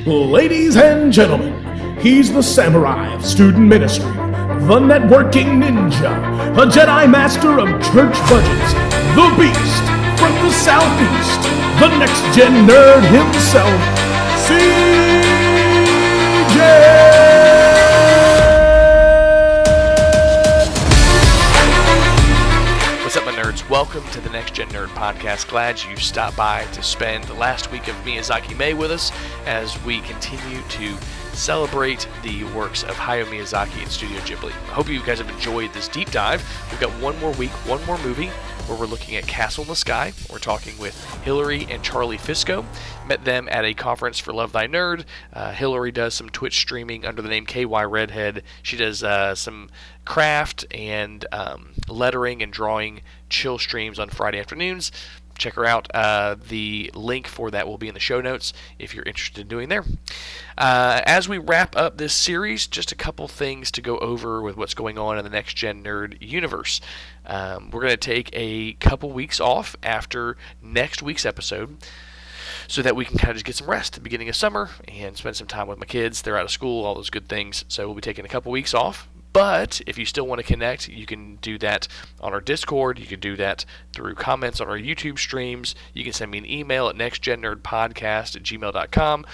Ladies and gentlemen, he's the samurai of student ministry, the networking ninja, a Jedi master of church budgets, the beast from the southeast, the next-gen nerd himself, CJ! What's up, my nerds? Welcome to the NextGen Nerd Podcast. Glad you stopped by to spend the last week of Miyazaki May with us as we continue to celebrate the works of Hayao Miyazaki and Studio Ghibli. I hope you guys have enjoyed this deep dive. We've got one more week, one more movie, where we're looking at Castle in the Sky. We're talking with Hilary and Charlie Fiskeaux. Met them at a conference for Love Thy Nerd. Hilary does some Twitch streaming under the name KY Redhead. She does some craft and lettering and drawing chill streams on Friday afternoons. Check her out. The link for that will be in the show notes if you're interested in doing there. As we wrap up this series, just a couple things to go over with what's going on in the Next Gen Nerd universe. We're going to take a couple weeks off after next week's episode so that we can kind of just get some rest at the beginning of summer and spend some time with my kids. They're out of school, all those good things. So we'll be taking a couple weeks off. But if you still want to connect, you can do that on our Discord. You can do that through comments on our YouTube streams. You can send me an email at nextgennerdpodcast@gmail.com.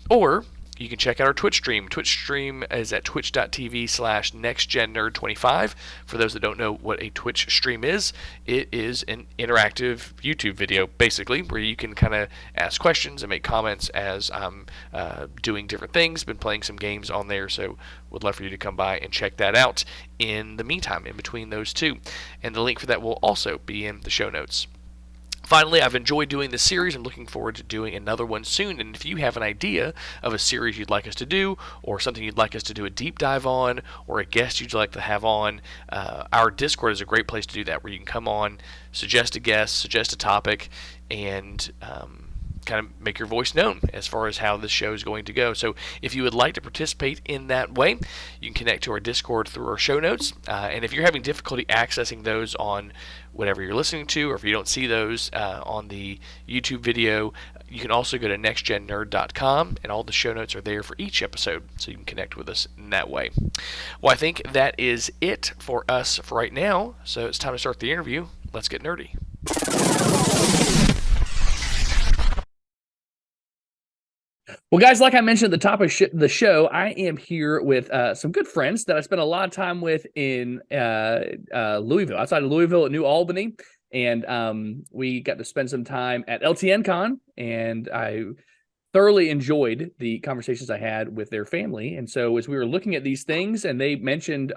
Or you can check out our Twitch stream. Twitch stream is at twitch.tv/nextgennerd25. For those that don't know what a Twitch stream is, it is an interactive YouTube video, basically, where you can kind of ask questions and make comments as I'm doing different things. Been playing some games on there, so would love for you to come by and check that out in the meantime, in between those two. And the link for that will also be in the show notes. Finally, I've enjoyed doing this series. I'm looking forward to doing another one soon. And if you have an idea of a series you'd like us to do, or something you'd like us to do a deep dive on, or a guest you'd like to have on, our Discord is a great place to do that, where you can come on, suggest a guest, suggest a topic, and kind of make your voice known as far as how this show is going to go. So if you would like to participate in that way, you can connect to our Discord through our show notes. And if you're having difficulty accessing those on whatever you're listening to, or if you don't see those on the YouTube video, you can also go to nextgennerd.com, and all the show notes are there for each episode, so you can connect with us in that way. Well, I think that is it for us for right now, so it's time to start the interview. Let's get nerdy. Well, guys, like I mentioned at the top of the show, I am here with some good friends that I spent a lot of time with in Louisville, outside of Louisville at New Albany. And we got to spend some time at LTN Con, and I thoroughly enjoyed the conversations I had with their family. And so as we were looking at these things, and they mentioned,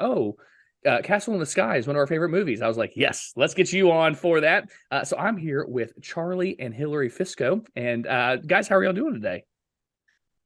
Castle in the Sky is one of our favorite movies. I was like, yes, let's get you on for that. So I'm here with Charlie and Hilary Fiskeaux. And guys, how are y'all doing today?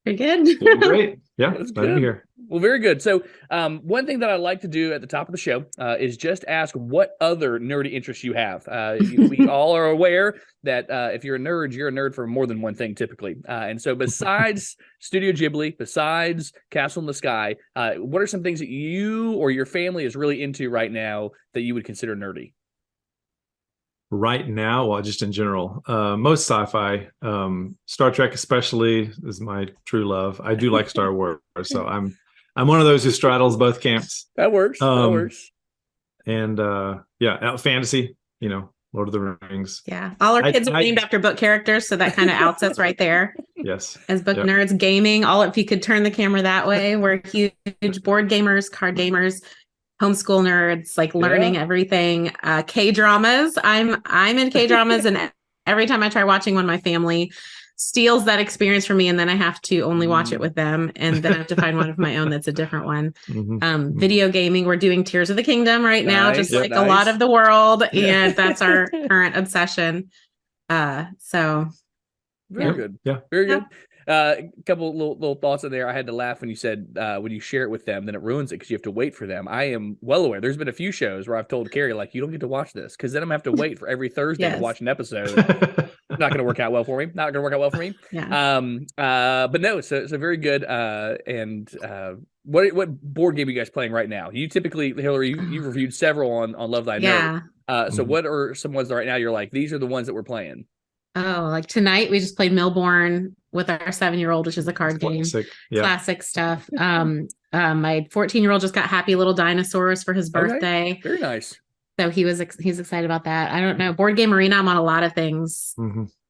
Pretty good. Doing great. Yeah, That's glad to good. be here. Well, very good. So one thing that I like to do at the top of the show is just ask what other nerdy interests you have. We all are aware that if you're a nerd for more than one thing typically. And so besides Studio Ghibli, besides Castle in the Sky, what are some things that you or your family is really into right now that you would consider nerdy? Right now, well, just in general, most sci-fi, Star Trek especially is my true love. I do like Star Wars, so I'm one of those who straddles both camps. That works. And fantasy, Lord of the Rings. Yeah, all our kids are named after book characters, so that kind of outs us right there. Yes, as book nerds. Gaming, if you could turn the camera that way, we're huge board gamers, card gamers. Homeschool nerds, like learning everything. K-dramas. I'm in K-dramas, and every time I try watching one, my family steals that experience from me, and then I have to only watch it with them, and then I have to find one of my own that's a different one. Video gaming, we're doing Tears of the Kingdom right now, just like a lot of the world, and that's our current obsession. Very good. Yeah, very good. A couple little thoughts in there. I had to laugh when you said when you share it with them, then it ruins it because you have to wait for them. I am well aware. There's been a few shows where I've told Carrie, like, you don't get to watch this because then I'm going to have to wait for every Thursday to watch an episode. Not going to work out well for me. Yeah. But no, so very good. What board game are you guys playing right now? You typically, Hilary, you reviewed several on Love Thy Nerd. So what are some ones that right now you're like, these are the ones that we're playing? Oh, like tonight we just played Millborn. with our 7-year-old, which is a card game. Classic stuff. My 14-year-old just got Happy Little Dinosaurs for his birthday. Okay. Very nice. So he's excited about that. I don't know. Board Game Arena, I'm on a lot of things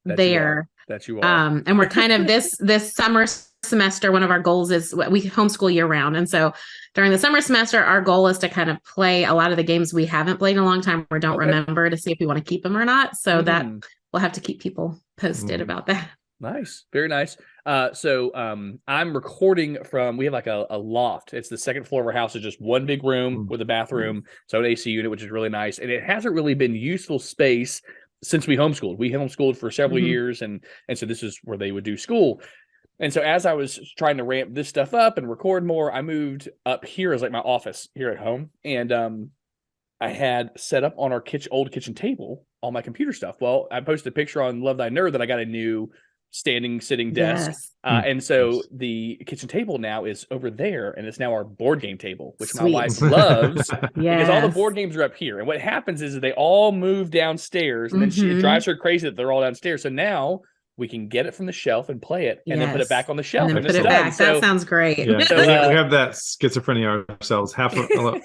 there. That you are. And we're kind of this summer semester, one of our goals is we homeschool year round. And so during the summer semester, our goal is to kind of play a lot of the games we haven't played in a long time or don't remember, to see if we want to keep them or not. So that we'll have to keep people posted about that. Nice. Very nice. So I'm recording from, we have like a loft. It's the second floor of our house. It's just one big room with a bathroom. So an AC unit, which is really nice. And it hasn't really been useful space since we homeschooled. We homeschooled for several years. And so this is where they would do school. And so as I was trying to ramp this stuff up and record more, I moved up here as like my office here at home. And I had set up on our old kitchen table all my computer stuff. Well, I posted a picture on Love Thy Nerd that I got a new sitting desk. And so the kitchen table now is over there, and it's now our board game table, which my wife loves because all the board games are up here. And what happens is that they all move downstairs, and then it drives her crazy that they're all downstairs. So now we can get it from the shelf and play it, and then put it back on the shelf. And then put it back. So, that sounds great. Yeah. So we have that schizophrenia ourselves.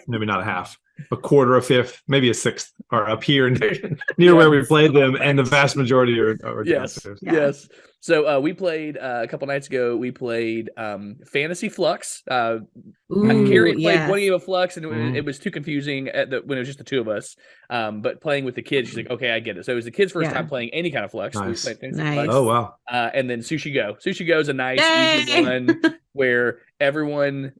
Maybe not a half, a quarter, a fifth, maybe a sixth are up here near where we played them, and the vast majority are downstairs. Yes. So we played a couple nights ago. We played Fantasy Flux. Carrie played one game of Flux, and it was too confusing when it was just the two of us. But playing with the kids, she's like, "Okay, I get it." So it was the kids' first time playing any kind of Flux. Nice. So we played Fantasy Flux. Oh wow! And then Sushi Go. Sushi Go is a nice easy one where everyone,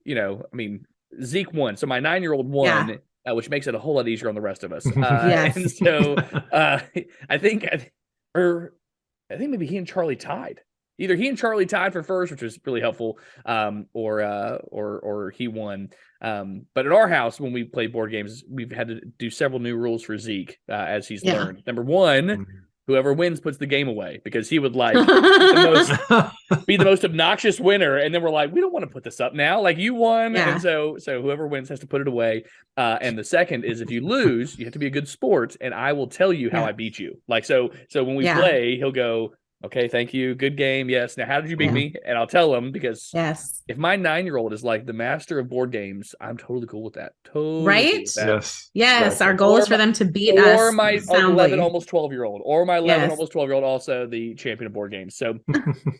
Zeke won. So my 9-year-old won. Which makes it a whole lot easier on the rest of us. And so I think maybe he and Charlie tied. Either he and Charlie tied for first, which was really helpful, or he won. But at our house, when we play board games, we've had to do several new rules for Zeke as he's learned. Number one, whoever wins puts the game away, because he would be the most obnoxious winner. And then we're like, we don't want to put this up now. Like, you won. Yeah. And so whoever wins has to put it away. And the second is, if you lose, you have to be a good sport, and I will tell you how I beat you. Like, so when we play, he'll go, "Okay, thank you. Good game. Yes. Now, how did you beat me?" And I'll tell him, because if my 9-year-old is like the master of board games, I'm totally cool with that. Totally right? Cool with that. Yes. Our goal is for them to beat us. Or my 11, almost 12-year-old. Or my 11, almost 12-year-old, also the champion of board games. So,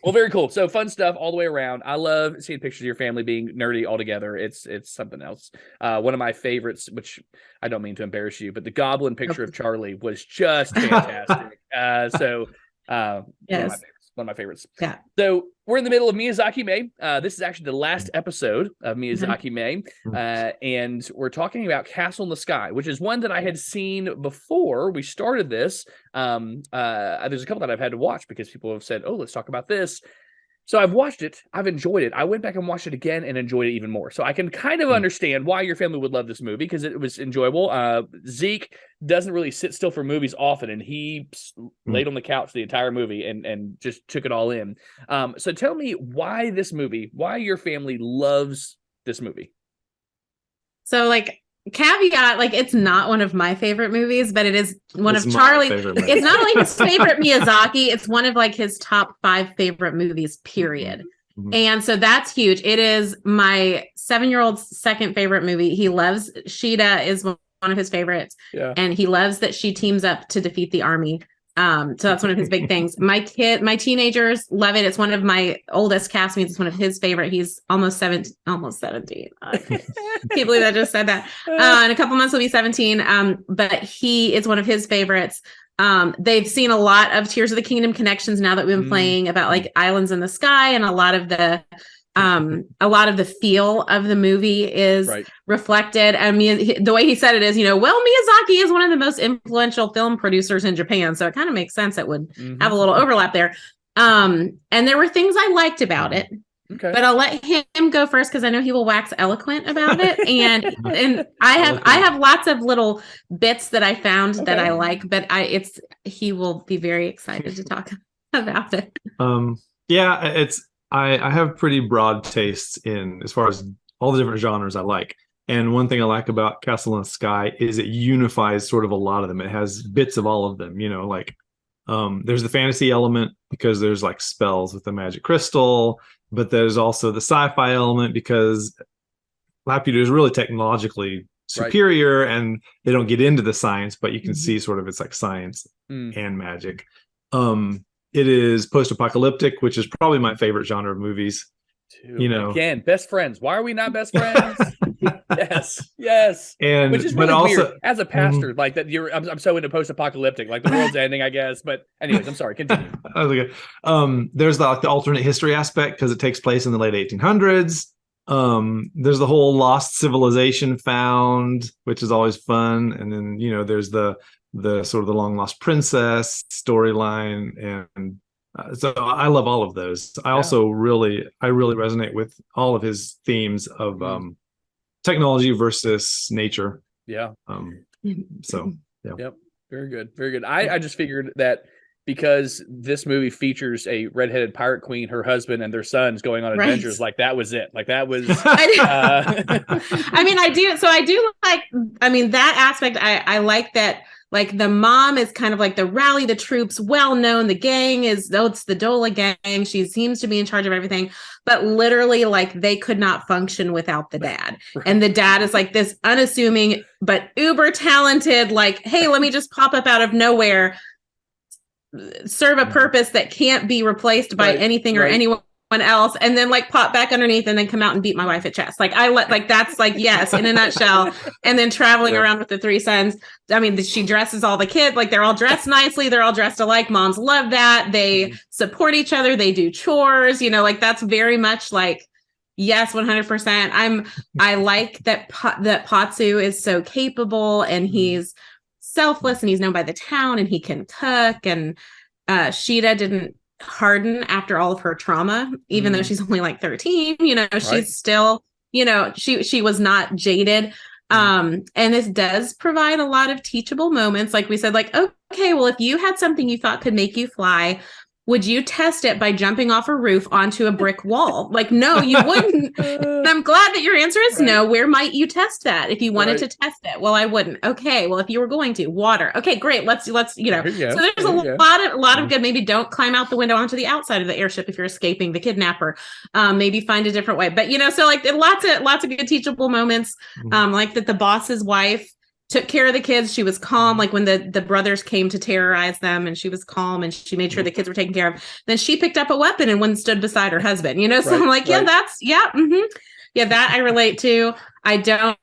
well, very cool. So fun stuff all the way around. I love seeing pictures of your family being nerdy all together. It's something else. One of my favorites, which I don't mean to embarrass you, but the goblin picture of Charlie was just fantastic. One of my favorites. Yeah. So we're in the middle of Miyazaki May. This is actually the last episode of Miyazaki May. And we're talking about Castle in the Sky, which is one that I had seen before we started this. There's a couple that I've had to watch because people have said, "Oh, let's talk about this." So I've watched it. I've enjoyed it. I went back and watched it again and enjoyed it even more. So I can kind of understand why your family would love this movie, because it was enjoyable. Zeke doesn't really sit still for movies often, and he laid on the couch the entire movie and just took it all in. So tell me why your family loves this movie. So, caveat, it's not one of my favorite movies, but it is one of Charlie. It's not only his favorite Miyazaki, it's one of his top 5 favorite movies, period. And so that's huge. It is my 7-year-old's second favorite movie. He loves Sheeta, is one of his favorites. Yeah. And he loves that she teams up to defeat the army. So that's one of his big things. My teenagers love it. It's one of my oldest castmates. It's one of his favorite. He's almost 17. I can't believe I just said that. In a couple months he'll be 17. But it's one of his favorites. They've seen a lot of Tears of the Kingdom connections now that we've been playing about Islands in the Sky, and a lot of the feel of the movie is reflected. I mean, the way he said it is, Miyazaki is one of the most influential film producers in Japan. So it kind of makes sense. It would have a little overlap there. And there were things I liked about it. Okay. But I'll let him go first, because I know he will wax eloquent about it. And I have lots of little bits that I found that I like, but he will be very excited to talk about it. I have pretty broad tastes in as far as all the different genres I like. And one thing I like about Castle in the Sky is it unifies sort of a lot of them. It has bits of all of them, There's the fantasy element because there's like spells with the magic crystal, but there's also the sci-fi element because Laputa is really technologically superior, and they don't get into the science, but you can see sort of it's like science and magic. It is post-apocalyptic, which is probably my favorite genre of movies. Again, best friends. Why are we not best friends? yes. And which is really weird as a pastor, like that. I'm so into post-apocalyptic, like the world's ending, I guess. But anyways, I'm sorry. Continue. Okay. There's the alternate history aspect because it takes place in the late 1800s. There's the whole lost civilization found, which is always fun, and then there's the sort of the long lost princess storyline, and so I love all of those. I also really resonate with all of his themes of technology versus nature. Yeah. So yeah. Yep. Very good. Very good. I just figured that because this movie features a redheaded pirate queen, her husband, and their sons going on adventures, like that was it. Like that was. I mean, I do. So I do like. I mean, that aspect. I like that. Like the mom is kind of like the rally the troops, well known. The gang is, it's the Dola gang. She seems to be in charge of everything, but literally like they could not function without the dad. And the dad is like this unassuming, but uber talented, like, hey, let me just pop up out of nowhere, serve a purpose that can't be replaced by anything or anyone else, and then like pop back underneath and then come out and beat my wife at chess. Like that's like, yes, in a nutshell. And then traveling around with the three sons. I mean, she dresses all the kids, like they're all dressed nicely. They're all dressed alike. Moms love that. They support each other. They do chores, like that's very much like, yes, 100%. I like that Patsu is so capable and he's selfless and he's known by the town and he can cook, and Sheeta didn't harden after all of her trauma, even though she's only like 13, she's still, she was not jaded. And this does provide a lot of teachable moments. Like we said, like, okay, well, if you had something you thought could make you fly, would you test it by jumping off a roof onto a brick wall? Like, no, you wouldn't. And I'm glad that your answer is no. Where might you test that if you wanted to test it? Well, I wouldn't. Okay, well, if you were going to, water. Okay, great. Let's So there's a lot of good. Maybe don't climb out the window onto the outside of the airship if you're escaping the kidnapper. Maybe find a different way. But so like lots of good teachable moments. Like that the boss's wife took care of the kids. She was calm. Like when the brothers came to terrorize them, and she was calm and she made sure the kids were taken care of. Then she picked up a weapon and went and stood beside her husband, So I'm like, that I relate to. I don't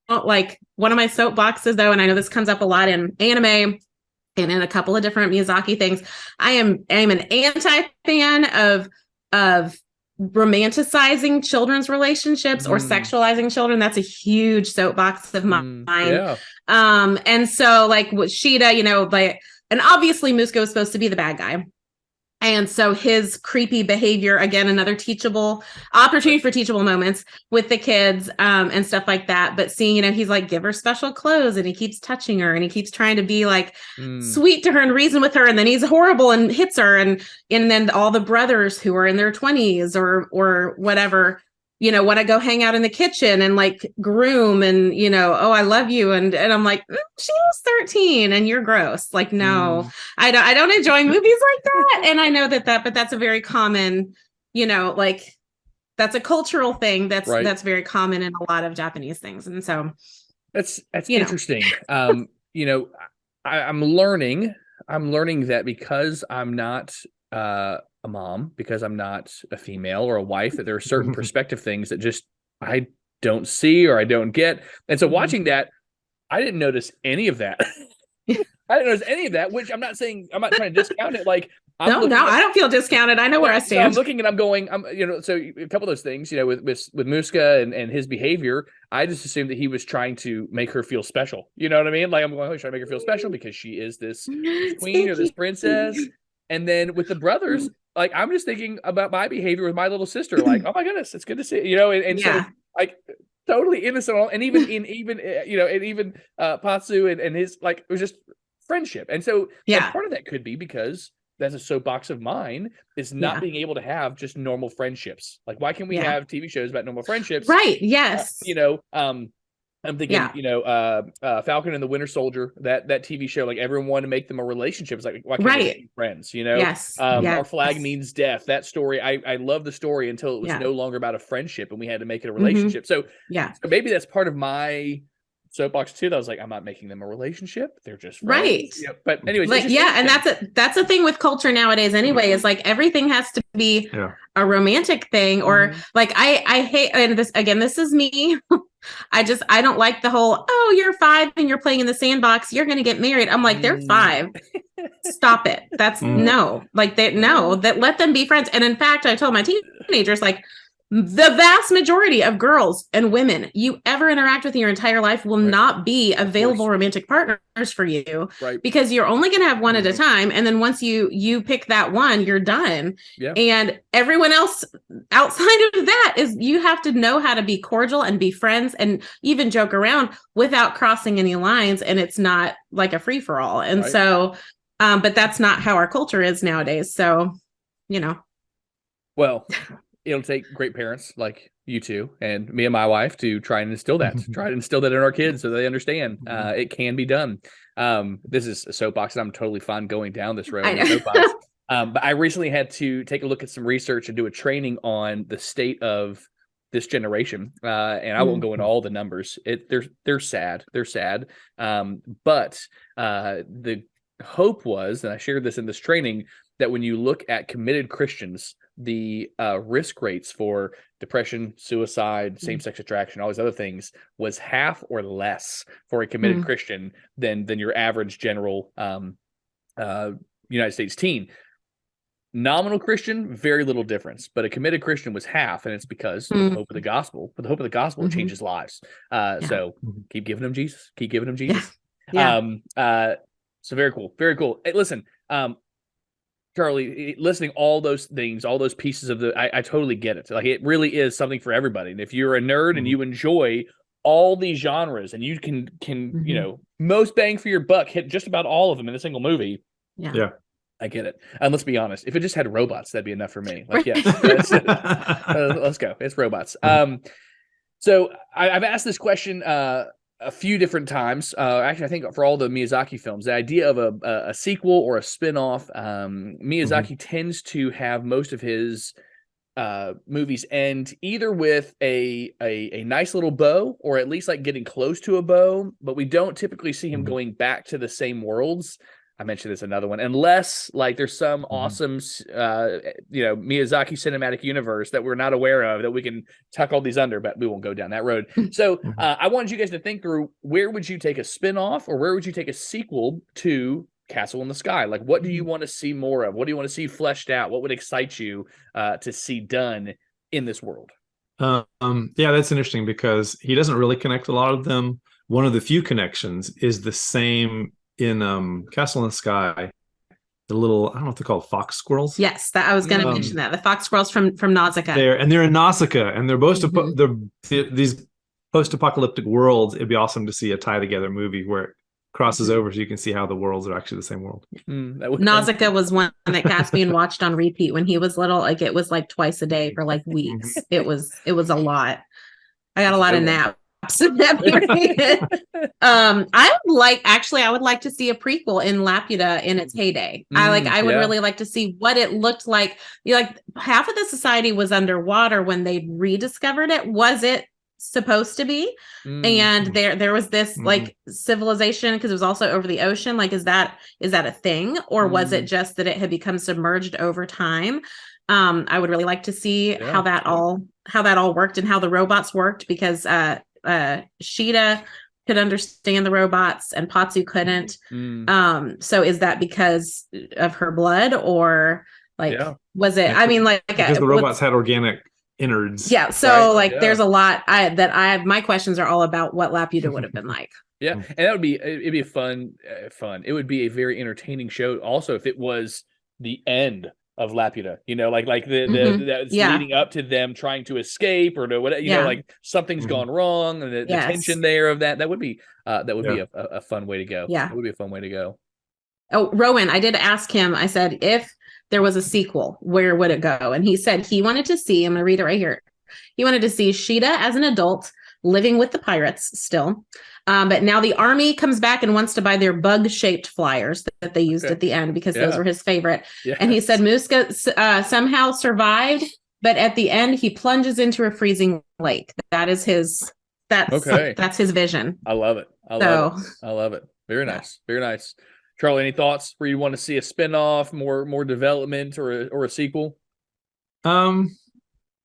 like, one of my soapboxes though, and I know this comes up a lot in anime and in a couple of different Miyazaki things. I am an anti-fan of romanticizing children's relationships or sexualizing children. That's a huge soapbox of mine. And so like with Sheeta, and obviously Musco is supposed to be the bad guy. And so his creepy behavior, again, another teachable opportunity for teachable moments with the kids and stuff like that. But seeing, he's like, give her special clothes, and he keeps touching her, and he keeps trying to be like sweet to her and reason with her. And then he's horrible and hits her. And then all the brothers who are in their 20s or whatever, want to go hang out in the kitchen and like groom and, oh, I love you. And I'm like, she was 13 and you're gross. Like, no, I don't enjoy movies like that. And I know but that's a very common, like that's a cultural thing. That's very common in a lot of Japanese things. And so that's interesting. I'm learning that because I'm not, a mom, because I'm not a female or a wife, that there are certain perspective things that just I don't see or I don't get. And so watching that, I didn't notice any of that. Which I'm not saying, I'm not trying to discount it. Like, I don't feel discounted. I know where I stand. So I'm looking and I'm going, so a couple of those things, with Muska and his behavior, I just assumed that he was trying to make her feel special. You know what I mean? Like, I'm going, he's trying to make her feel special because she is this queen or this princess. And then with the brothers, like, I'm just thinking about my behavior with my little sister. Like, oh my goodness, it's good to see, and so like totally innocent. And even Patsu and his, like, it was just friendship. And so part of that could be because that's a soapbox of mine, is not being able to have just normal friendships. Like, why can't we have TV shows about normal friendships? Right. Yes. I'm thinking, Yeah. you know, Falcon and the Winter Soldier, that TV show, like everyone wanted to make them a relationship. It's like, why can't they be friends? You know, Yes. Our Flag Means Death. That story, I love the story until it was Yeah. no longer about a friendship and we had to make it a relationship. So maybe that's part of my soapbox too. That I was like, I'm not making them a relationship. They're just friends. Right. Yeah, but anyways, like, and that's the thing with culture nowadays anyway, is like everything has to be a romantic thing, or like I hate, and this is me. I don't like the whole, oh, you're 5 and you're playing in the sandbox, you're going to get married. I'm like, they're 5. Stop it. That's no, like that let them be friends. And in fact, I told my teenagers, like, the vast majority of girls and women you ever interact with in your entire life will not be available romantic partners for you, because you're only going to have one at a time. And then once you pick that one, you're done. And everyone else outside of that is, you have to know how to be cordial and be friends and even joke around without crossing any lines. And it's not like a free for all. And so, but that's not how our culture is nowadays. So, you know, well, it'll take great parents like you two and me and my wife to try and instill that, in our kids so they understand it can be done. This is a soapbox, and I'm totally fine going down this road. But I recently had to take a look at some research and do a training on the state of this generation. And I won't go into all the numbers. They're sad. They're sad. But the hope was, and I shared this in this training, that when you look at committed Christians, the risk rates for depression, suicide, same-sex attraction, all these other things was half or less for a committed Christian than your average general United States teen. Nominal Christian, very little difference, but a committed Christian was half, and it's because of the hope of the gospel. But the hope of the gospel changes lives. So keep giving them Jesus. Keep giving them Jesus. So very cool. Very cool. Hey, listen, Charlie, listening all those things, all those pieces of I totally get it. Like, it really is something for everybody. And if you're a nerd and you enjoy all these genres and you can you know, most bang for your buck, hit just about all of them in a single movie. Yeah. I get it. And let's be honest, if it just had robots, that'd be enough for me. Like, yes, let's go. It's robots. So I've asked this question a few different times. Actually, I think for all the Miyazaki films, the idea of a sequel or a spin-off, Miyazaki tends to have most of his movies end either with a nice little bow, or at least like getting close to a bow, but we don't typically see him going back to the same worlds. I mentioned this another one, unless like there's some awesome, Miyazaki cinematic universe that we're not aware of that we can tuck all these under, but we won't go down that road. So I wanted you guys to think through, where would you take a spinoff, or where would you take a sequel to Castle in the Sky? Like, what do you want to see more of? What do you want to see fleshed out? What would excite you to see done in this world? Yeah, that's interesting, because he doesn't really connect a lot of them. One of the few connections is the same in Castle in the Sky, the little, I don't know if they're called fox squirrels. Yes, that I was going to mention that, the fox squirrels from Nausicaa. They're in Nausicaa, and they're both these post-apocalyptic worlds. It'd be awesome to see a tie-together movie where it crosses over, so you can see how the worlds are actually the same world. Nausicaa was one that Caspian watched on repeat when he was little. Like, it was like twice a day for like weeks. It was a lot. I got a lot of naps. I would like to see a prequel in Laputa in its heyday. I would really like to see what it looked like. Like, half of the society was underwater when they rediscovered it. Was it supposed to be? And there was this like civilization, because it was also over the ocean. Like, is that a thing, or was it just that it had become submerged over time? I would really like to see how that all worked and how the robots worked, because Sheeta could understand the robots and Patsu couldn't. So is that because of her blood, or like was it? I mean, like, because the robots had organic innards. Yeah. So there's a lot my questions are all about what Laputa would have been like. And it'd be a fun. It would be a very entertaining show. Also, if it was the end of Laputa, like the leading up to them trying to escape, or to whatever, like something's gone wrong, and the tension there of that would be a fun way to go. It would be a fun way to go. Oh, Rowan, I did ask him, I said, if there was a sequel, where would it go? And he said he wanted to see, I'm going to read it right here. He wanted to see Sheeta as an adult, living with the pirates still. But now the army comes back and wants to buy their bug-shaped flyers that they used at the end because those were his favorite. Yes. And he said Muska somehow survived, but at the end he plunges into a freezing lake. That is his. That's his vision. I love it. I love it. Very nice. Very nice. Charlie, any thoughts where you want to see a spinoff, more development, or a sequel?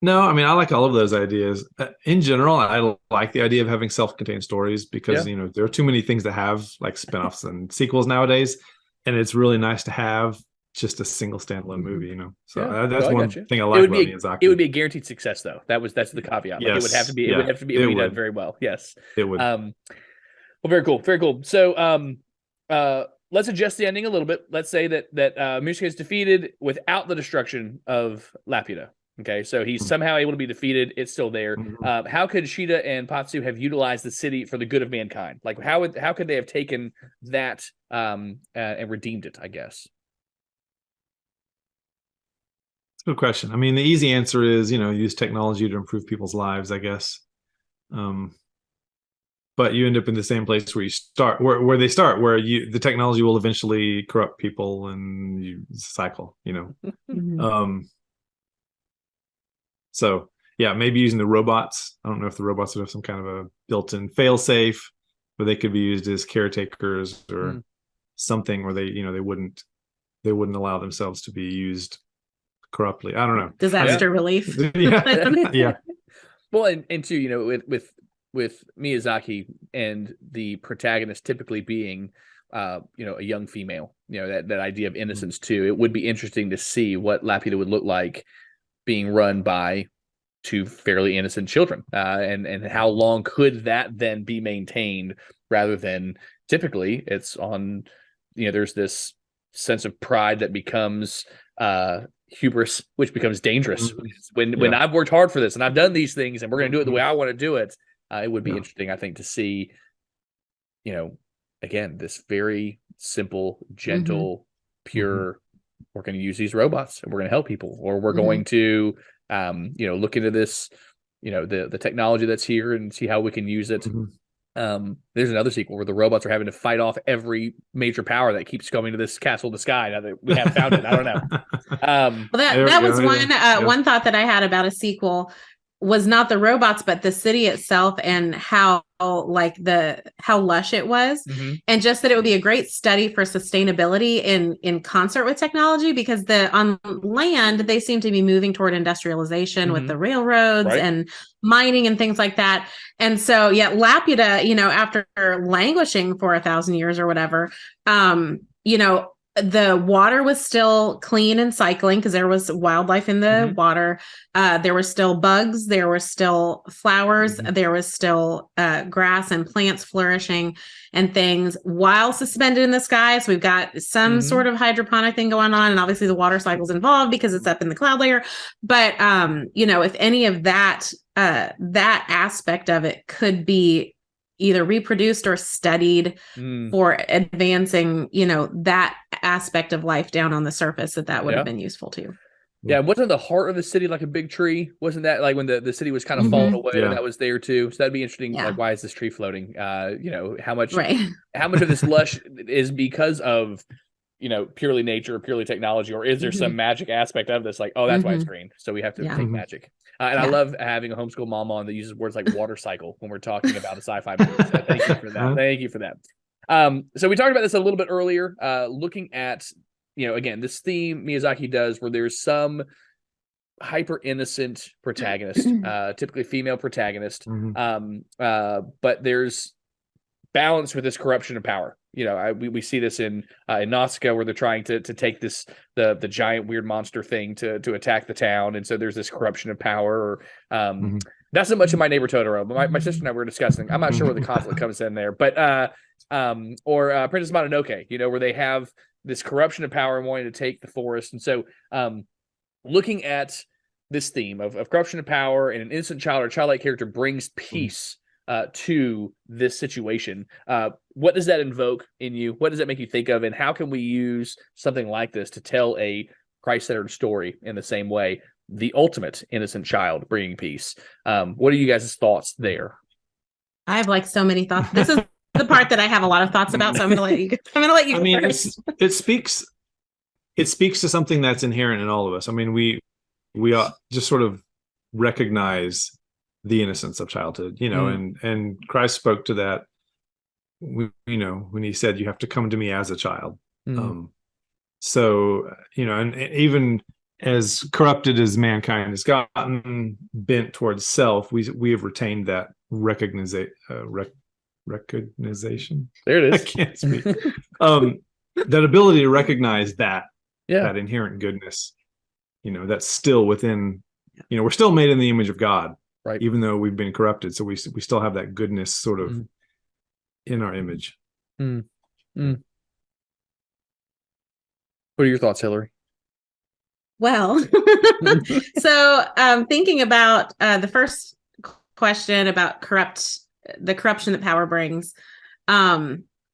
No, I mean, I like all of those ideas. In general, I like the idea of having self-contained stories because, there are too many things that have like spinoffs and sequels nowadays. And it's really nice to have just a single standalone movie, So that's one thing I like about Miyazaki. It would be a guaranteed success, though. That's the caveat. Like, it would have to be. It would have to be done very well. Yes, it would. Well, very cool. Very cool. So, let's adjust the ending a little bit. Let's say that Muska is defeated without the destruction of Laputa. Okay, so he's somehow able to be defeated. It's still there. How could Shida and Patsu have utilized the city for the good of mankind? Like, how could they have taken that and redeemed it, I guess? It's a good question. I mean, the easy answer is, use technology to improve people's lives, I guess. But you end up in the same place where you start, where they start, where the technology will eventually corrupt people and you cycle, So yeah, maybe using the robots. I don't know if the robots would have some kind of a built-in fail-safe, but they could be used as caretakers or something where they wouldn't allow themselves to be used corruptly. I don't know. Disaster relief. Yeah. Well, and too, with Miyazaki and the protagonist typically being a young female, that idea of innocence too. It would be interesting to see what Laputa would look like being run by two fairly innocent children, and how long could that then be maintained rather than typically it's on, there's this sense of pride that becomes hubris, which becomes dangerous. When I've worked hard for this and I've done these things and we're going to do it the way I want to do it, it would be interesting, I think, to see, again, this very simple, gentle, pure, we're going to use these robots and we're going to help people, or we're going to, look into this, the technology that's here and see how we can use it. There's another sequel where the robots are having to fight off every major power that keeps coming to this castle in the sky. Now that we have found it, I don't know. Well, that was one thought that I had about a sequel was not the robots, but the city itself and how lush it was. And just that it would be a great study for sustainability in concert with technology, because on land, they seem to be moving toward industrialization with the railroads and mining and things like that. And so, Laputa, after languishing for 1,000 years or whatever, the water was still clean and cycling because there was wildlife in the water. There were still bugs. There were still flowers. There was still grass and plants flourishing and things while suspended in the sky. So we've got some sort of hydroponic thing going on. And obviously the water cycle's involved because it's up in the cloud layer. But, if any of that aspect of it could be either reproduced or studied for advancing, that aspect of life down on the surface, that would have been useful too. Yeah, wasn't the heart of the city like a big tree? Wasn't that like when the city was kind of falling away? That was there too. So that'd be interesting. Like, why is this tree floating? How much of this lush is because of purely nature, purely technology, or is there some magic aspect of this? Like, oh, that's why it's green. So we have to take magic. And I love having a homeschool mom on that uses words like water cycle when we're talking about a sci-fi movie. So thank you for that. Thank you for that. So we talked about this a little bit earlier, looking at, again, this theme Miyazaki does where there's some hyper innocent protagonist, typically female protagonist, but there's balance with this corruption of power. We see this in Nausicaa, where they're trying to take the giant weird monster thing to attack the town, and so there's this corruption of power. Or not so much in My Neighbor Totoro, but my sister and I were discussing. I'm not sure where the conflict comes in there, but or Princess Mononoke, where they have this corruption of power and wanting to take the forest, and so looking at this theme of corruption of power and an innocent child or childlike character brings peace to this situation. What does that invoke in you? What does that make you think of? And how can we use something like this to tell a Christ-centered story in the same way? The ultimate innocent child bringing peace. What are you guys' thoughts there? I have like so many thoughts. This is the part that I have a lot of thoughts about. So I'm going to let you. I'm going to let you. I mean, first. it speaks to something that's inherent in all of us. I mean, we just sort of recognize the innocence of childhood, and Christ spoke to that. When he said, "You have to come to me as a child." So and even as corrupted as mankind has gotten, bent towards self, we have retained that recognition. There it is. I can't speak. That ability to recognize that inherent goodness, that's still within. We're still made in the image of God, right? Even though we've been corrupted, so we still have that goodness sort of in our image. What are your thoughts, Hilary? Well, so thinking about the first question about the corruption that power brings,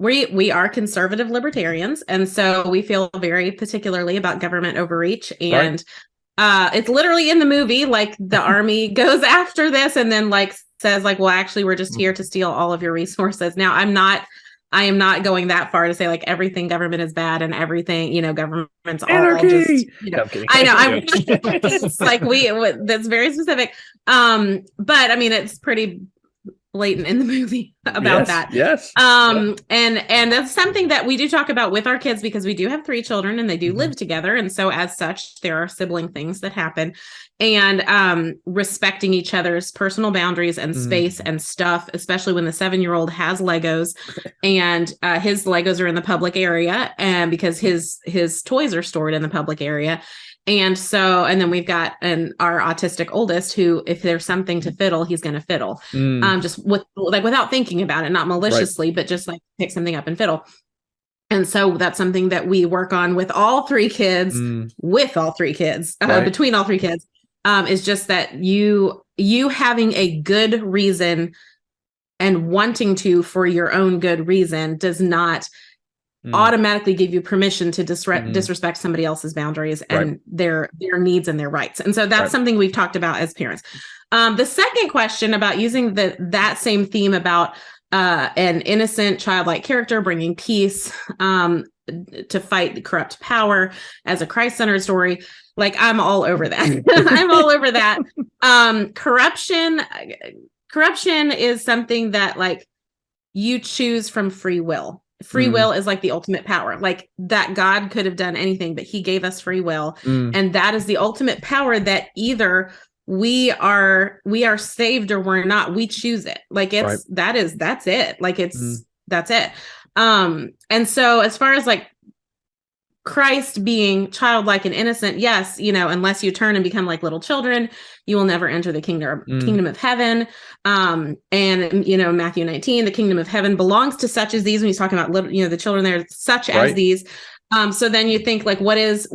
we are conservative libertarians, and so we feel very particularly about government overreach. And it's literally in the movie, like the army goes after this and then like says like, well, actually, we're just here to steal all of your resources. Now, I am not going that far to say like everything government is bad and everything, government's all just, No, I'm kidding. I know. It's like that's very specific. But I mean, it's pretty blatant in the movie about that. Yes. And that's something that we do talk about with our kids because we do have 3 children and they do live together. And so as such, there are sibling things that happen, and respecting each other's personal boundaries and space and stuff, especially when the 7-year-old has Legos and his Legos are in the public area, and because his toys are stored in the public area. And then we've got our autistic oldest who, if there's something to fiddle, he's going to fiddle, just without thinking about it, not maliciously, but just like pick something up and fiddle. And so that's something that we work on with all 3 kids, between all 3 kids, is just that you having a good reason and wanting to for your own good reason does not automatically give you permission to disrespect somebody else's boundaries and their needs and their rights. And so that's something we've talked about as parents. The second question about using that same theme about an innocent childlike character bringing peace to fight the corrupt power as a Christ-centered story, like I'm all over that. I'm all over that. Corruption is something that like you choose from free will. Free will is like the ultimate power, like that God could have done anything, but he gave us free will. And that is the ultimate power that either we are saved or we're not. We choose it. Like that's it. Like that's it. And so as far as like Christ being childlike and innocent, yes, unless you turn and become like little children, you will never enter the kingdom of heaven. And Matthew 19, the kingdom of heaven belongs to such as these. When he's talking about little, the children there, such as these. So then you think like, what is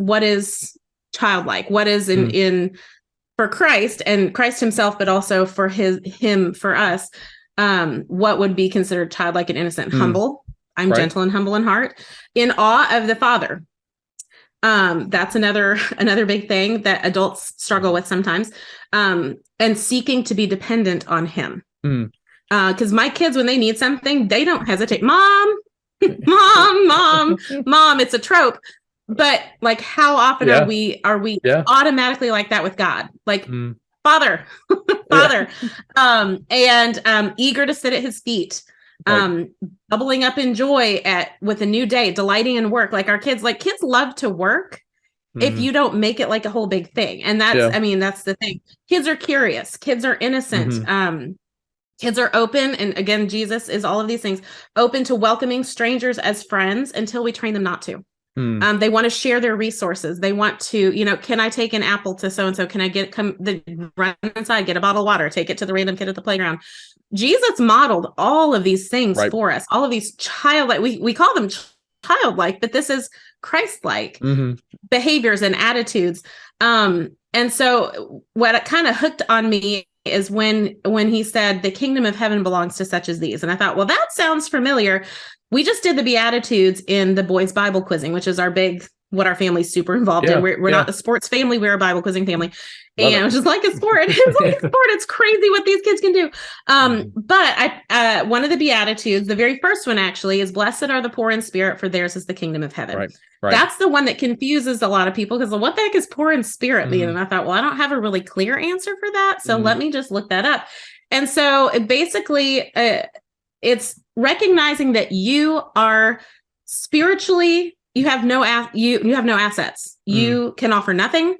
childlike? What is in for Christ and Christ himself, but also for for us, what would be considered childlike and innocent? Humble. I'm gentle and humble in heart, in awe of the Father. That's another big thing that adults struggle with sometimes, and seeking to be dependent on him. Because my kids, when they need something, they don't hesitate. Mom, it's a trope. But like, how often are we automatically like that with God? Like, Father, and eager to sit at his feet. Bubbling up in joy with a new day, delighting in work. Like kids love to work if you don't make it like a whole big thing. And that's, that's the thing. Kids are curious. Kids are innocent. Kids are open. And again, Jesus is all of these things, open to welcoming strangers as friends until we train them not to. They want to share their resources. They want to, can I take an apple to so-and-so? Can I run inside, get a bottle of water, take it to the random kid at the playground? Jesus modeled all of these things for us, all of these childlike, we call them childlike, but this is Christ-like behaviors and attitudes. And so what kind of hooked on me is when he said the kingdom of heaven belongs to such as these. And I thought, well, that sounds familiar. We just did the Beatitudes in the boys' Bible quizzing, which is our big what our family's super involved in. We're not a sports family, we're a Bible quizzing family. Love And it. it's just like a sport. It's like a sport. It's crazy what these kids can do. But I one of the Beatitudes, the very first one actually, is blessed are the poor in spirit, for theirs is the kingdom of heaven. Right. That's the one that confuses a lot of people, because what the heck is poor in spirit mean? And I thought, well, I don't have a really clear answer for that. So let me just look that up. And so basically, it's recognizing that you are spiritually, you have no assets. You can offer nothing.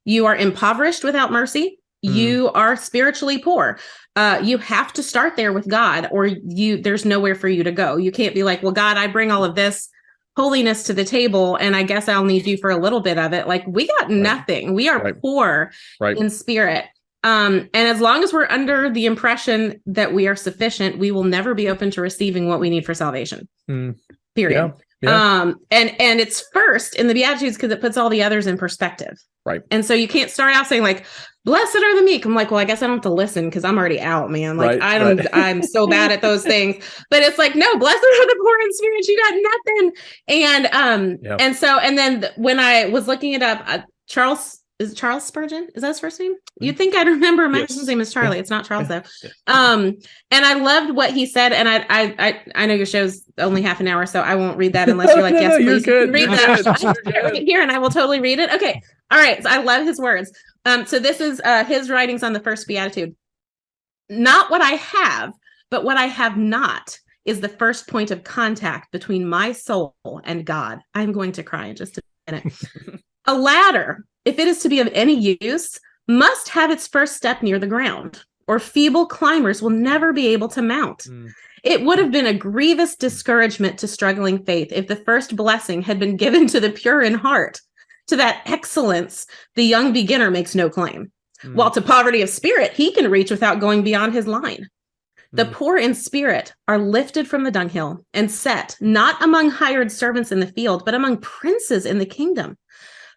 You are impoverished without mercy. You are spiritually poor. You have to start there with God, or there's nowhere for you to go. You can't be like, well, God, I bring all of this holiness to the table, and I guess I'll need you for a little bit of it. Like, we got nothing. We are poor in spirit. And as long as we're under the impression that we are sufficient, we will never be open to receiving what we need for salvation. Period. And it's first in the Beatitudes because it puts all the others in perspective. Right. And so you can't start out saying like, blessed are the meek. I'm like, well, I guess I don't have to listen because I'm already out, man. Like I'm so bad at those things. But it's like, no, blessed are the poor in spirit. You got nothing. And then when I was looking it up, Charles Spurgeon? Is that his first name? You'd think I'd remember. My husband's name is Charlie. It's not Charles though. And I loved what he said. And I know your show's only half an hour, so I won't read that unless you're like, yes, please read that right here, and I will totally read it. Okay. All right. So I love his words. So this is his writings on the first beatitude. Not what I have, but what I have not is the first point of contact between my soul and God. I'm going to cry in just a minute. A ladder, if it is to be of any use, must have its first step near the ground, or feeble climbers will never be able to mount. It would have been a grievous discouragement to struggling faith if the first blessing had been given to the pure in heart. To that excellence, the young beginner makes no claim, while to poverty of spirit, he can reach without going beyond his line. The poor in spirit are lifted from the dunghill and set not among hired servants in the field, but among princes in the kingdom.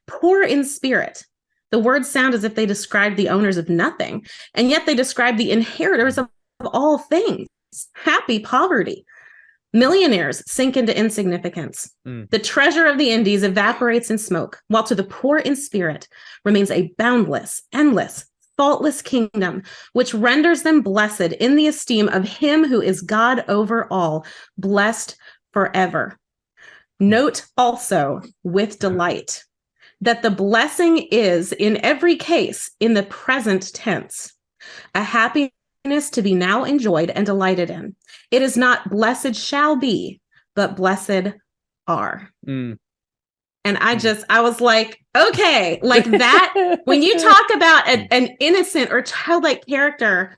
Poor in spirit. The words sound as if they describe the owners of nothing, and yet they describe the inheritors of all things. Happy poverty. Millionaires sink into insignificance. The treasure of the Indies evaporates in smoke, while to the poor in spirit remains a boundless, endless, faultless kingdom, which renders them blessed in the esteem of him who is God over all, blessed forever. Note also with delight that the blessing is in every case in the present tense, a happiness to be now enjoyed and delighted in. It is not blessed shall be, but blessed are. And I was like, okay, like that, when you talk about an innocent or childlike character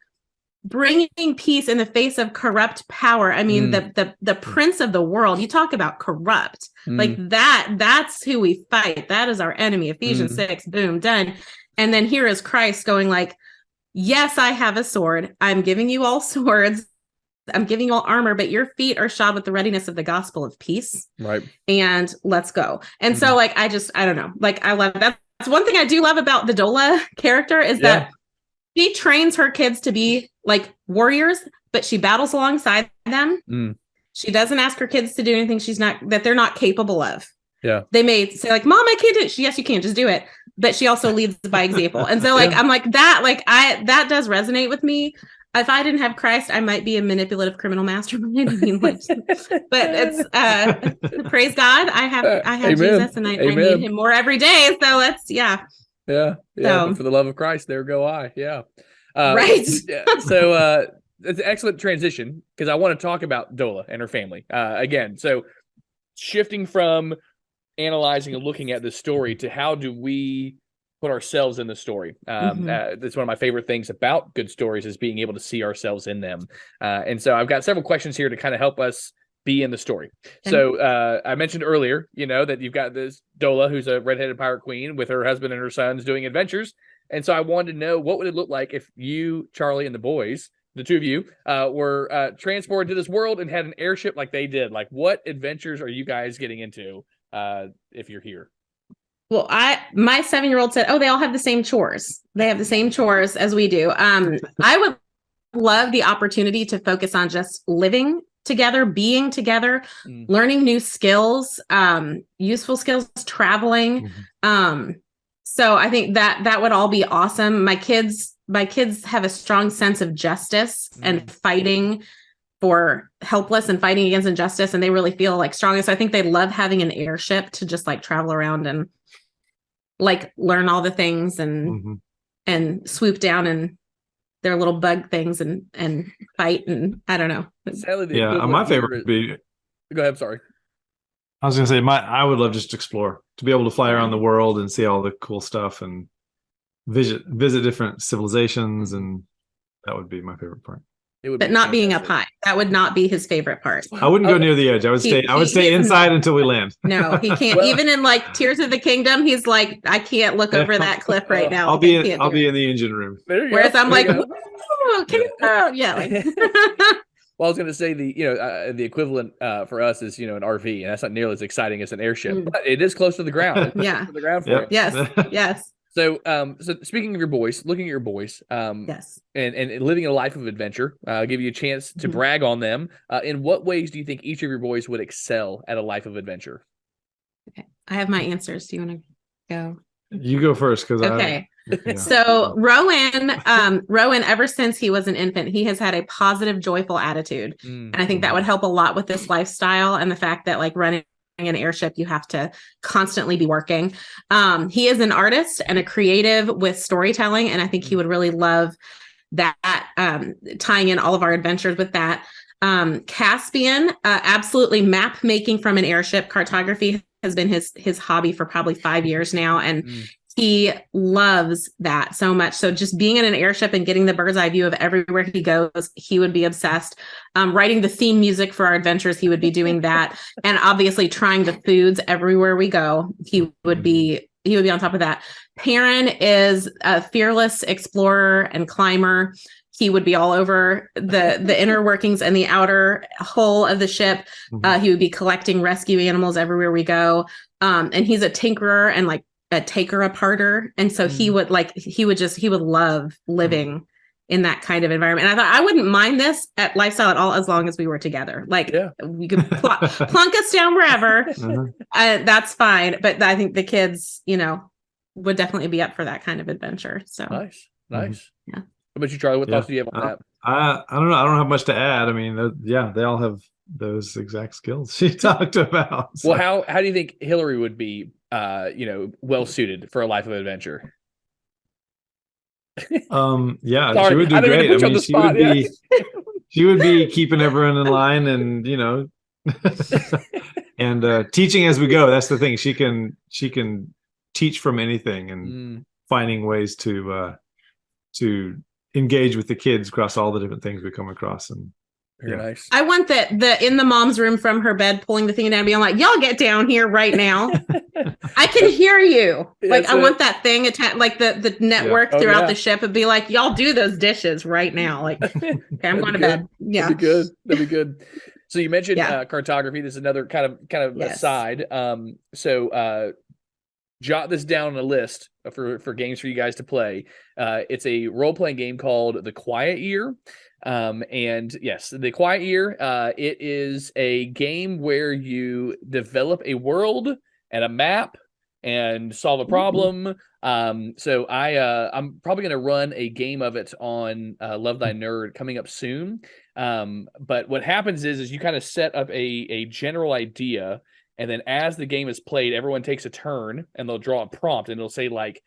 bringing peace in the face of corrupt power. I mean, the prince of the world, you talk about corrupt, like that's who we fight. That is our enemy. Ephesians 6, boom, done. And then here is Christ going like, yes, I have a sword. I'm giving you all swords. I'm giving you all armor, but your feet are shod with the readiness of the gospel of peace. Right. And let's go. And so like, I don't know, like I love that. That's one thing I do love about the Dola character is that she trains her kids to be like warriors, but she battles alongside them. She doesn't ask her kids to do anything that they're not capable of. Yeah. They may say like, Mom, I can't do it. Yes, you can, just do it. But she also leads by example. And so like, I'm like that, like that does resonate with me. If I didn't have Christ, I might be a manipulative criminal mastermind. I mean, like, but it's praise God. I have Jesus, and I need him more every day. So let's So, for the love of Christ, there go I. Right. So it's an excellent transition because I want to talk about Dola and her family again. So shifting from analyzing and looking at the story to how do we put ourselves in the story. That's one of my favorite things about good stories is being able to see ourselves in them. And so I've got several questions here to kind of help us be in the story. Okay. So I mentioned earlier, that you've got this Dola, who's a redheaded pirate queen with her husband and her sons doing adventures. And so I wanted to know, what would it look like if you, Charlie, and the boys, the two of you, were transported to this world and had an airship like they did? Like, what adventures are you guys getting into if you're here? Well, my 7-year-old said, "Oh, they all have the same chores. They have the same chores as we do." I would love the opportunity to focus on just living together, being together, learning new skills, useful skills, traveling. So I think that would all be awesome. My kids have a strong sense of justice and fighting for helpless and fighting against injustice, and they really feel like strong. So I think they love having an airship to just like travel around and like learn all the things and swoop down and their little bug things and fight, and I don't know. My favorite would be. Go ahead. Sorry. I was gonna say I would love just to explore, to be able to fly around the world and see all the cool stuff and visit different civilizations, and that would be my favorite part. But not being up high. That would not be his favorite part. I wouldn't go near the edge. I would stay inside until we land. No, he can't. Even in like Tears of the Kingdom, he's like, I can't look over that cliff right now. I'll be in the engine room. Whereas I'm like, yeah. Like. Well, I was going to say the equivalent for us is an RV, and that's not nearly as exciting as an airship, but it is close to the ground. Yeah, to the ground for it. Yes. So, speaking of your boys, looking at your boys, yes, and living a life of adventure, give you a chance to brag on them. In what ways do you think each of your boys would excel at a life of adventure? Okay, I have my answers. Do you want to go? You go first, because okay. So Rowan, ever since he was an infant, he has had a positive, joyful attitude, and I think that would help a lot with this lifestyle and the fact that like running an airship, you have to constantly be working. He is an artist and a creative with storytelling, and I think he would really love that, tying in all of our adventures with that. Caspian, absolutely map making from an airship. Cartography has been his hobby for probably 5 years now, and he loves that so much. So just being in an airship and getting the bird's eye view of everywhere he goes, he would be obsessed. Writing the theme music for our adventures, he would be doing that. And obviously trying the foods everywhere we go, he would be on top of that. Perrin is a fearless explorer and climber. He would be all over the inner workings and the outer hull of the ship. He would be collecting rescue animals everywhere we go. And he's a tinkerer and like a taker-aparter. And so he would love living in that kind of environment. And I thought I wouldn't mind this at lifestyle at all, as long as we were together. Like we could plunk us down wherever. That's fine. But I think the kids, would definitely be up for that kind of adventure. So nice. Yeah. What about you, Charlie? What thoughts do you have on that? I don't know. I don't have much to add. I mean, they all have those exact skills she talked about. So. Well, how do you think Hilary would be, well suited for a life of adventure? She would do I great. I mean, she would be keeping everyone in line, and and teaching as we go. That's the thing. She can teach from anything, and finding ways to engage with the kids across all the different things we come across. And very nice. I want the in the mom's room from her bed, pulling the thing down, being like, "Y'all get down here right now! I can hear you." Like I want that thing like the network throughout the ship would be like, "Y'all do those dishes right now!" Like, okay, I'm going to bed. Yeah, that'd be good. So you mentioned cartography. This is another kind of aside. So jot this down on a list for games for you guys to play. It's a role-playing game called The Quiet Year. And yes, The Quiet Year, it is a game where you develop a world and a map and solve a problem. So I'm probably going to run a game of it on Love Thy Nerd coming up soon. But what happens is you kind of set up a general idea, and then as the game is played, everyone takes a turn and they'll draw a prompt, and it'll say like,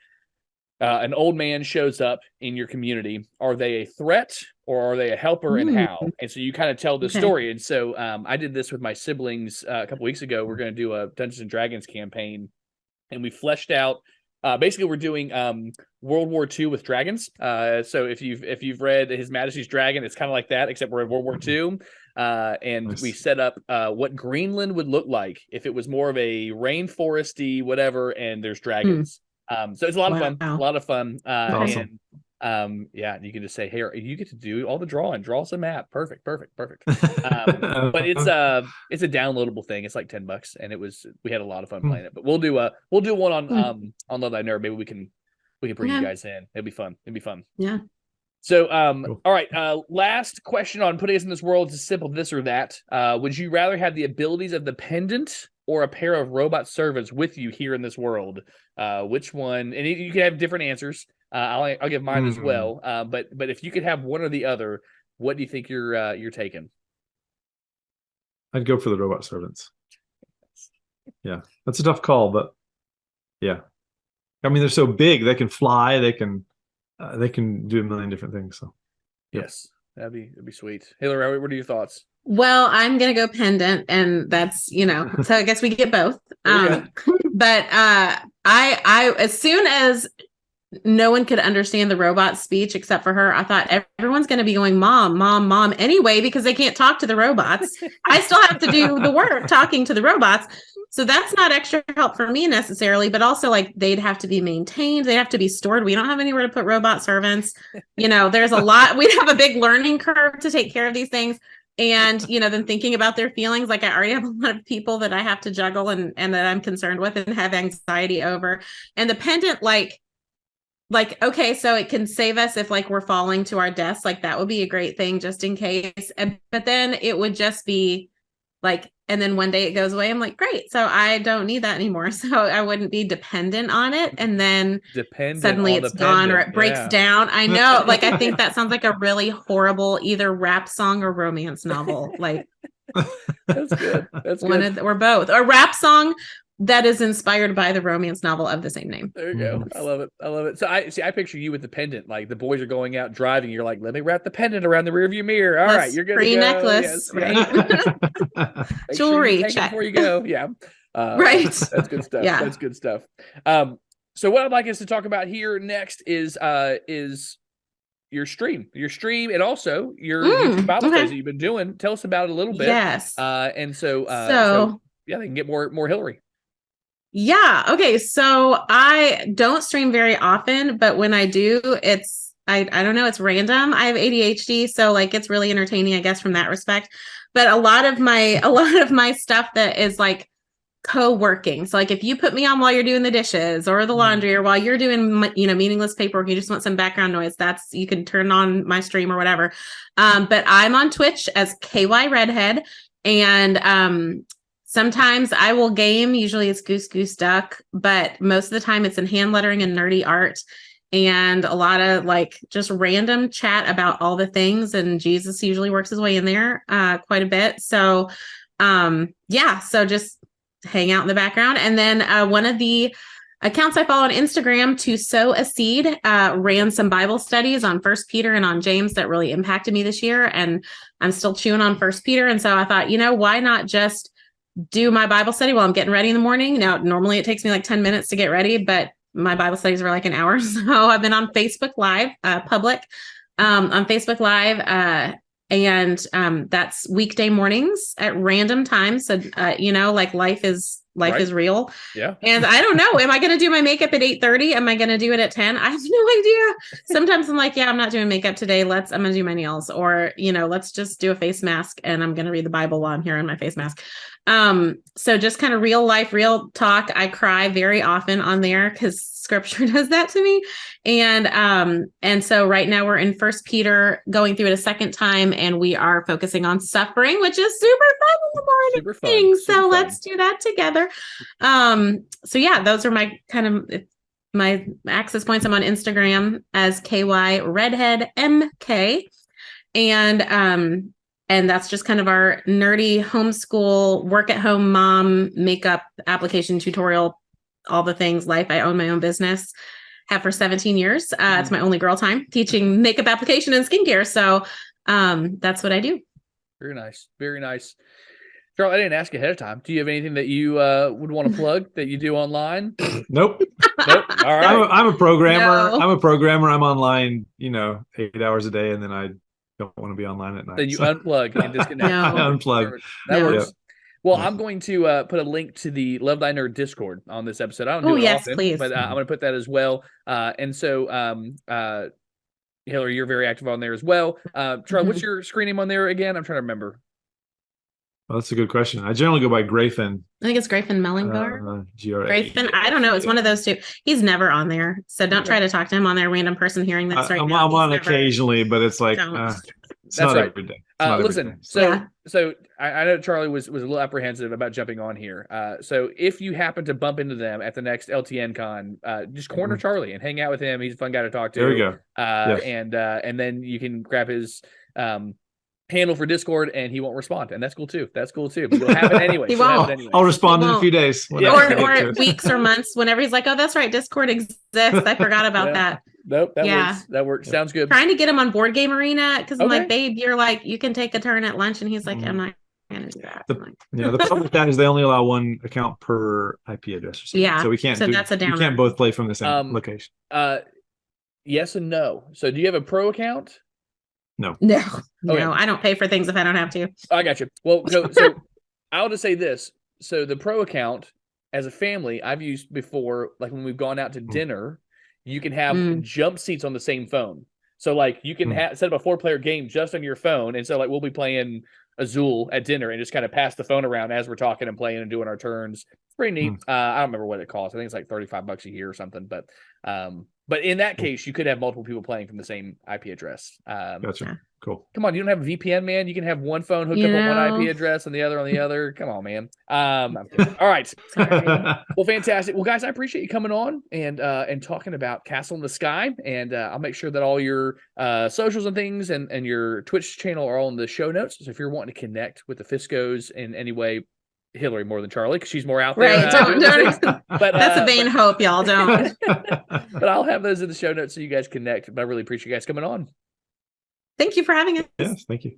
an old man shows up in your community. Are they a threat or are they a helper, and how? And so you kind of tell the story. And so I did this with my siblings a couple weeks ago. We're going to do a Dungeons and Dragons campaign, and we fleshed out. Basically, we're doing World War II with dragons. So if you've read His Majesty's Dragon, it's kind of like that, except we're in World War II. And we set up what Greenland would look like if it was more of a rainforesty whatever, and there's dragons. So it's a lot of fun. A lot of fun. Awesome. And you can just say, hey, you get to do all the drawing. Draw us a map. Perfect. But it's a downloadable thing. It's like $10, and we had a lot of fun playing it. But we'll do one on Love Thy Nerd. Maybe we can bring you guys in. It'll be fun. Yeah. So, Cool. all right. Last question on putting us in this world is simple: this or that. Would you rather have the abilities of the pendant or a pair of robot servants with you here in this world? Which one? And you can have different answers. I'll give mine as well. But if you could have one or the other, what do you think you're taking? I'd go for the robot servants. Yeah, that's a tough call, but yeah. I mean, they're so big; they can fly. They can do a million different things. So, yep. Yes, that'd be sweet. Hillary, what are your thoughts? Well, I'm gonna go pendant, and that's so I guess we get both. Okay. But I as soon as no one could understand the robot speech except for her, I thought everyone's going to be going mom, mom, mom anyway because they can't talk to the robots. I still have to do the work talking to the robots. So that's not extra help for me necessarily, but also like they'd have to be maintained. They'd have to be stored. We don't have anywhere to put robot servants. There's a lot. We'd have a big learning curve to take care of these things. And, then thinking about their feelings, like I already have a lot of people that I have to juggle and that I'm concerned with and have anxiety over. And the pendant, like, okay, so it can save us if like we're falling to our deaths, like that would be a great thing just in case. But then it would just be like, and then one day it goes away. I'm like, great. So I don't need that anymore. So I wouldn't be dependent on it. And then suddenly it's gone or it breaks down. I know. Like, I think that sounds like a really horrible either rap song or romance novel. Like that's good. That's good. Or both. A rap song that is inspired by the romance novel of the same name. There you go. I love it. I love it. So I picture you with the pendant, like the boys are going out driving. You're like, let me wrap the pendant around the rearview mirror. All right, you're good. Free necklace, yes, right? Jewelry check before you go. Yeah. Right. That's good stuff. Yeah. That's good stuff. So what I'd like us to talk about here next is your stream, and also your YouTube Bible studies that you've been doing. Tell us about it a little bit. Yes. And so yeah, they can get more Hillary. Yeah. Okay. So I don't stream very often, but when I do, I don't know, it's random. I have ADHD, so like it's really entertaining, I guess, from that respect. But a lot of my stuff that is like co-working. So like if you put me on while you're doing the dishes or the laundry or while you're doing meaningless paperwork, you just want some background noise, you can turn on my stream or whatever. But I'm on Twitch as KY Redhead, and sometimes I will game. Usually it's Goose Goose Duck, but most of the time it's in hand lettering and nerdy art and a lot of like just random chat about all the things. And Jesus usually works his way in there quite a bit. So so just hang out in the background. And then one of the accounts I follow on Instagram, To Sow a Seed, ran some Bible studies on First Peter and on James that really impacted me this year. And I'm still chewing on First Peter. And so I thought, why not just do my Bible study while I'm getting ready in the morning. Now, normally it takes me like 10 minutes to get ready, but my Bible studies were like an hour. So I've been on Facebook Live, public, on Facebook Live, and that's weekday mornings at random times. So, like life is real. Yeah. And I don't know, am I going to do my makeup at 8:30? Am I going to do it at 10? I have no idea. Sometimes I'm like, yeah, I'm not doing makeup today. I'm going to do my nails, or, let's just do a face mask and I'm going to read the Bible while I'm here in my face mask. So just kind of real life, real talk. I cry very often on there because scripture does that to me. And so right now we're in First Peter, going through it a second time, and we are focusing on suffering, which is super fun in the morning. Super fun. So let's do that together. So yeah, those are my kind of my access points. I'm on Instagram as KY Redhead MK. And that's just kind of our nerdy homeschool, work at home mom, makeup application tutorial, all the things life. I own my own business, have for 17 years. It's my only girl time teaching makeup application and skincare. So that's what I do. Very nice. Very nice. Charlie, I didn't ask ahead of time. Do you have anything that you would want to plug that you do online? Nope. Nope. All right. I'm a programmer. No. I'm a programmer. I'm online, 8 hours a day, and then I don't want to be online at night. Then you unplug and disconnect. No. I unplug. That works. Yep. Well, I'm going to put a link to the Love Thy Nerd Discord on this episode. I don't do it often, please. but I'm going to put that as well. And so, Hillary, you're very active on there as well. Charlie, what's your screen name on there again? I'm trying to remember. Well, that's a good question. I generally go by Grayfin. I think it's Grayfin Mellingar. G-R-A. Grayfin, I don't know. It's one of those two. He's never on there, so don't try to talk to him on there. Random person hearing this right I'm now. on He's never- occasionally, but it's like Don't. it's That's not right. every day. It's not every Listen, day. so I know Charlie was a little apprehensive about jumping on here. So if you happen to bump into them at the next LTN con, just corner Charlie and hang out with him. He's a fun guy to talk to. There we go. Yes. And then you can grab his handle for Discord, and he won't respond, and that's cool too. But you'll have it anyway. He You'll have won't. it anyway. I'll respond He in a won't. few days. when Yeah. I get to Or it. weeks or months, whenever he's like, "Oh, that's right, Discord exists. I forgot about Yeah. that." Nope, that Yeah. works. That works. Sounds good. Trying to get him on Board Game Arena because I'm Okay. like, "Babe, you're like, you can take a turn at lunch," and he's like, "I'm not gonna do that." I'm like, Yeah, the problem with that is they only allow one account per IP address or something. Yeah, So we can't so that's a we downer. can't both play from the same location. Yes and no. So do you have a pro account? no, Okay. I don't pay for things if I don't have to. I got you. Well, so I'll just say this. So the pro account, as a family, I've used before, like when we've gone out to dinner, you can have jump seats on the same phone. So like you can set up a 4-player game just on your phone. And so like we'll be playing Azul at dinner and just kind of pass the phone around as we're talking and playing and doing our turns. It's pretty neat. I don't remember what it costs. I think it's like $35 a year or something. But in that case, you could have multiple people playing from the same IP address. Gotcha. Cool. Come on, you don't have a VPN, man. You can have one phone hooked up on one IP address and the other on the other. Come on, man. I'm kidding. All right. Sorry. Well, fantastic. Well, guys, I appreciate you coming on and talking about Castle in the Sky. And I'll make sure that all your socials and things and your Twitch channel are all in the show notes. So if you're wanting to connect with the Fiskeaux in any way, Hilary more than Charlie, because she's more out there. Right. Don't. But That's a vain hope, y'all. Don't. But I'll have those in the show notes so you guys connect. But I really appreciate you guys coming on. Thank you for having us. Yes, thank you.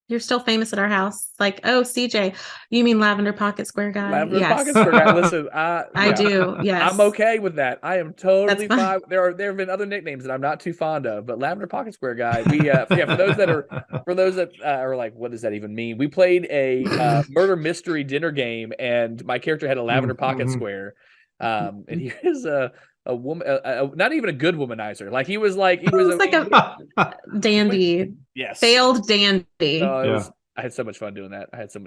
You're still famous at our house. Like, oh, CJ, you mean Lavender Pocket Square guy? Lavender Yes. Pocket Square guy. Listen, I do. Yes. I'm okay with that. I am totally That's fine. There have been other nicknames that I'm not too fond of, but Lavender Pocket Square guy. We for those that are like, what does that even mean? We played a murder mystery dinner game, and my character had a lavender pocket square, and he was a woman, not even a good womanizer. Like he was like a dandy. Yes, Failed dandy. I had so much fun doing that. That's so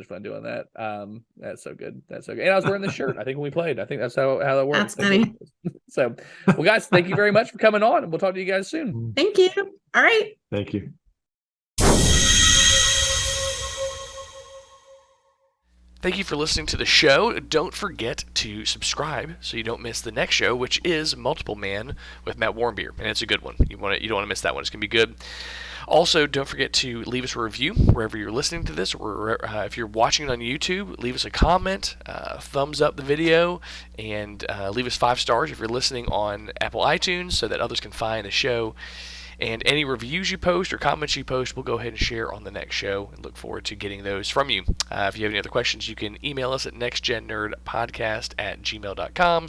good. And I was wearing this shirt, I think, when we played. I think that's how that works. That's funny. So, well, guys, thank you very much for coming on, and we'll talk to you guys soon. Thank you. All right. Thank you. Thank you for listening to the show. Don't forget to subscribe so you don't miss the next show, which is Multiple Man with Matt Warmbier, and it's a good one. You don't want to miss that one. It's going to be good. Also, don't forget to leave us a review wherever you're listening to this, or if you're watching it on YouTube, leave us a comment, thumbs up the video, and leave us 5 stars if you're listening on Apple iTunes so that others can find the show. And any reviews you post or comments you post, we'll go ahead and share on the next show, and look forward to getting those from you. If you have any other questions, you can email us at nextgennerdpodcast@gmail.com.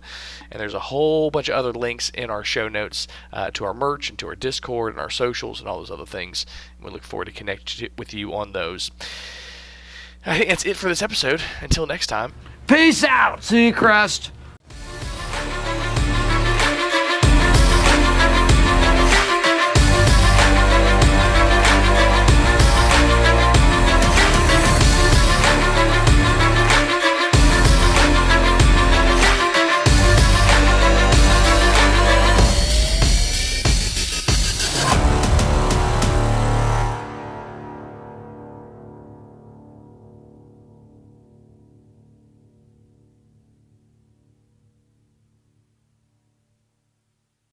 And there's a whole bunch of other links in our show notes to our merch and to our Discord and our socials and all those other things. And we look forward to connecting with you on those. I think that's it for this episode. Until next time. Peace out, Seacrest.